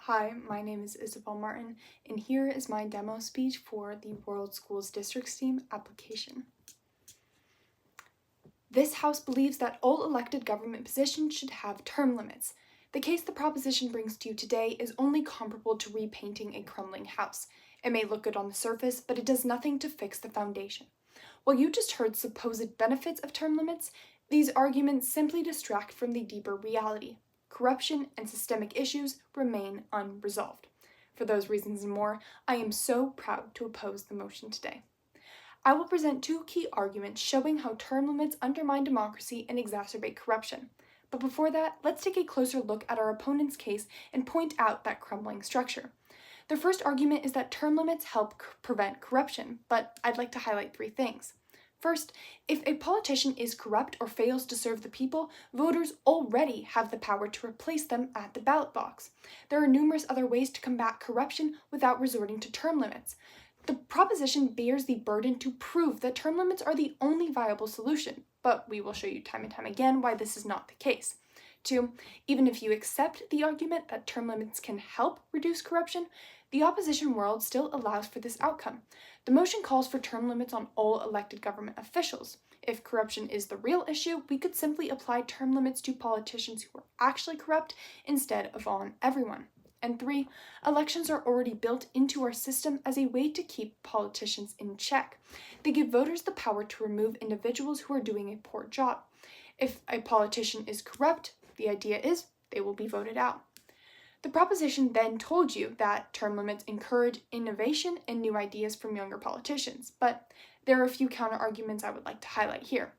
Hi, my name is Isabel Martin, and here is my demo speech for the World Schools District Team application. This House believes that all elected government positions should have term limits. The case the proposition brings to you today is only comparable to repainting a crumbling house. It may look good on the surface, but it does nothing to fix the foundation. While you just heard supposed benefits of term limits, these arguments simply distract from the deeper reality. Corruption and systemic issues remain unresolved. For those reasons and more, I am so proud to oppose the motion today. I will present two key arguments showing how term limits undermine democracy and exacerbate corruption. But before that, let's take a closer look at our opponent's case and point out that crumbling structure. The first argument is that term limits help prevent corruption, but I'd like to highlight three things. First, if a politician is corrupt or fails to serve the people, voters already have the power to replace them at the ballot box. There are numerous other ways to combat corruption without resorting to term limits. The proposition bears the burden to prove that term limits are the only viable solution, but we will show you time and time again why this is not the case. Two, even if you accept the argument that term limits can help reduce corruption, the opposition world still allows for this outcome. The motion calls for term limits on all elected government officials. If corruption is the real issue, we could simply apply term limits to politicians who are actually corrupt instead of on everyone. And three, elections are already built into our system as a way to keep politicians in check. They give voters the power to remove individuals who are doing a poor job. If a politician is corrupt, the idea is they will be voted out. The proposition then told you that term limits encourage innovation and new ideas from younger politicians, but there are a few counter-arguments I would like to highlight here.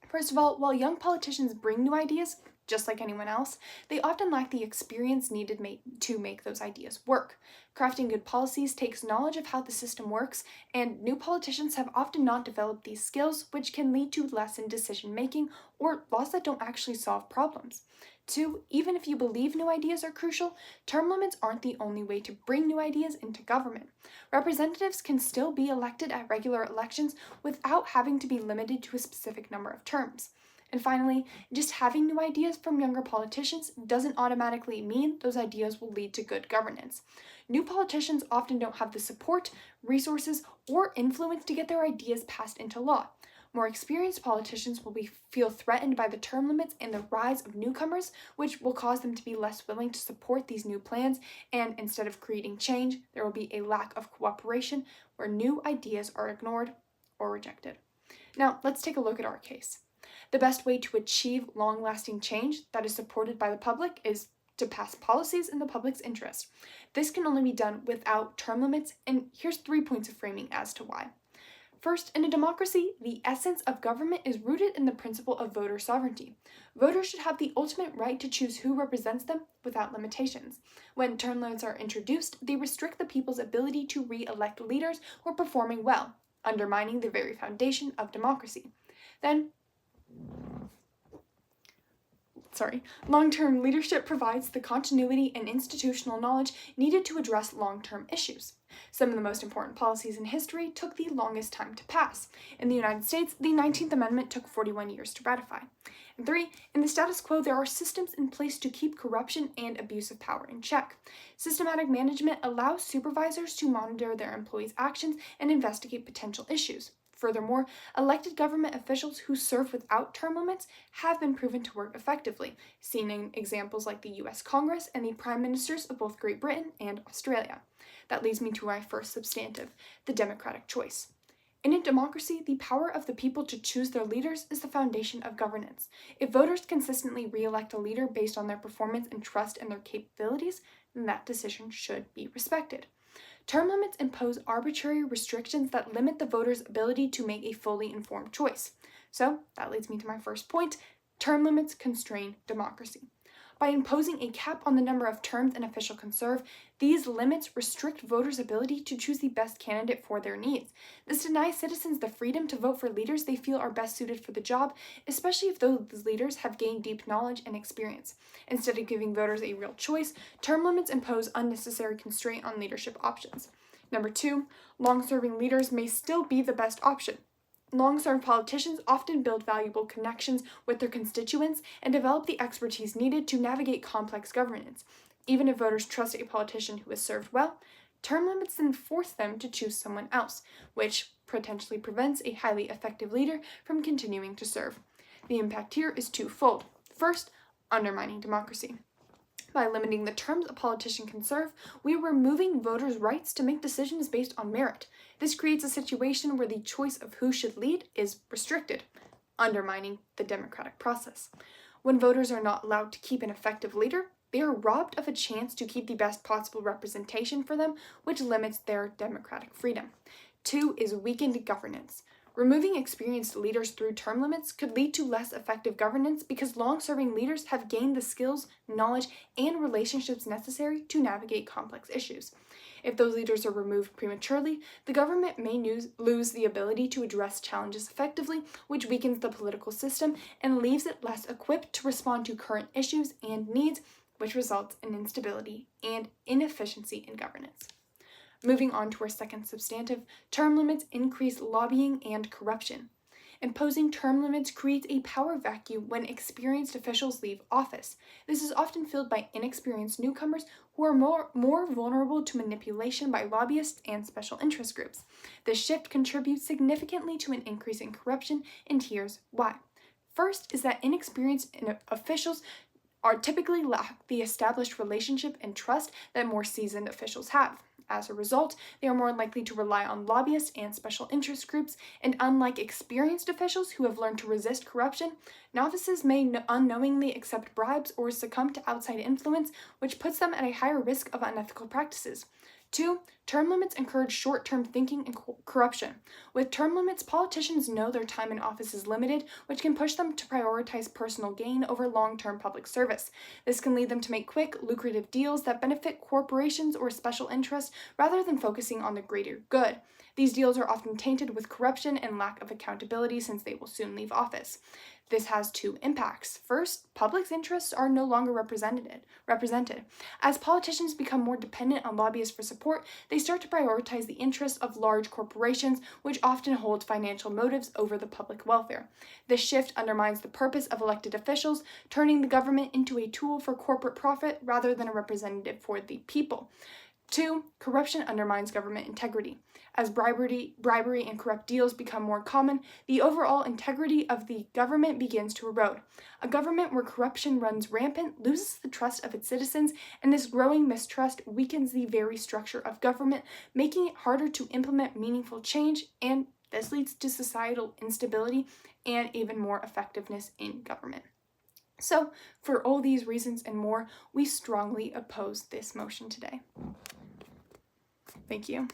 First of all, while young politicians bring new ideas, just like anyone else, they often lack the experience needed to make those ideas work. Crafting good policies takes knowledge of how the system works, and new politicians have often not developed these skills, which can lead to lessened decision-making or laws that don't actually solve problems. Two, even if you believe new ideas are crucial, term limits aren't the only way to bring new ideas into government. Representatives can still be elected at regular elections without having to be limited to a specific number of terms. And finally, just having new ideas from younger politicians doesn't automatically mean those ideas will lead to good governance. New politicians often don't have the support, resources, or influence to get their ideas passed into law. More experienced politicians will feel threatened by the term limits and the rise of newcomers, which will cause them to be less willing to support these new plans, and instead of creating change, there will be a lack of cooperation where new ideas are ignored or rejected. Now, let's take a look at our case. The best way to achieve long-lasting change that is supported by the public is to pass policies in the public's interest. This can only be done without term limits, and here's 3 points of framing as to why. First, in a democracy, the essence of government is rooted in the principle of voter sovereignty. Voters should have the ultimate right to choose who represents them without limitations. When term limits are introduced, they restrict the people's ability to re-elect leaders who are performing well, undermining the very foundation of democracy. Then, long-term leadership provides the continuity and institutional knowledge needed to address long-term issues. Some of the most important policies in history took the longest time to pass. In the United States, the 19th Amendment took 41 years to ratify. And 3, in the status quo, there are systems in place to keep corruption and abuse of power in check. Systematic management allows supervisors to monitor their employees' actions and investigate potential issues. Furthermore, elected government officials who serve without term limits have been proven to work effectively, seen in examples like the US Congress and the Prime Ministers of both Great Britain and Australia. That leads me to my first substantive, the democratic choice. In a democracy, the power of the people to choose their leaders is the foundation of governance. If voters consistently re-elect a leader based on their performance and trust in their capabilities, then that decision should be respected. Term limits impose arbitrary restrictions that limit the voter's ability to make a fully informed choice. So, that leads me to my first point, term limits constrain democracy. By imposing a cap on the number of terms an official can serve, these limits restrict voters' ability to choose the best candidate for their needs. This denies citizens the freedom to vote for leaders they feel are best suited for the job, especially if those leaders have gained deep knowledge and experience. Instead of giving voters a real choice, term limits impose unnecessary constraint on leadership options. Number 2, long-serving leaders may still be the best option. Long-serving politicians often build valuable connections with their constituents and develop the expertise needed to navigate complex governance. Even if voters trust a politician who has served well, term limits then force them to choose someone else, which potentially prevents a highly effective leader from continuing to serve. The impact here is twofold. First, undermining democracy. By limiting the terms a politician can serve, we are removing voters' rights to make decisions based on merit. This creates a situation where the choice of who should lead is restricted, undermining the democratic process. When voters are not allowed to keep an effective leader, they are robbed of a chance to keep the best possible representation for them, which limits their democratic freedom. 2 is weakened governance. Removing experienced leaders through term limits could lead to less effective governance because long-serving leaders have gained the skills, knowledge, and relationships necessary to navigate complex issues. If those leaders are removed prematurely, the government may lose the ability to address challenges effectively, which weakens the political system and leaves it less equipped to respond to current issues and needs, which results in instability and inefficiency in governance. Moving on to our second substantive, term limits increase lobbying and corruption. Imposing term limits creates a power vacuum when experienced officials leave office. This is often filled by inexperienced newcomers who are more vulnerable to manipulation by lobbyists and special interest groups. This shift contributes significantly to an increase in corruption, and here's why. First is that inexperienced officials typically lack the established relationship and trust that more seasoned officials have. As a result, they are more likely to rely on lobbyists and special interest groups, and unlike experienced officials who have learned to resist corruption, novices may unknowingly accept bribes or succumb to outside influence, which puts them at a higher risk of unethical practices. 2, term limits encourage short-term thinking and corruption. With term limits, politicians know their time in office is limited, which can push them to prioritize personal gain over long-term public service. This can lead them to make quick, lucrative deals that benefit corporations or special interests rather than focusing on the greater good. These deals are often tainted with corruption and lack of accountability since they will soon leave office. This has 2 impacts. First, public's interests are no longer represented. As politicians become more dependent on lobbyists for support, they start to prioritize the interests of large corporations, which often hold financial motives over the public welfare. This shift undermines the purpose of elected officials, turning the government into a tool for corporate profit rather than a representative for the people. 2, corruption undermines government integrity. As bribery and corrupt deals become more common, the overall integrity of the government begins to erode. A government where corruption runs rampant loses the trust of its citizens, and this growing mistrust weakens the very structure of government, making it harder to implement meaningful change, and this leads to societal instability and even more effectiveness in government. So, for all these reasons and more, we strongly oppose this motion today. Thank you.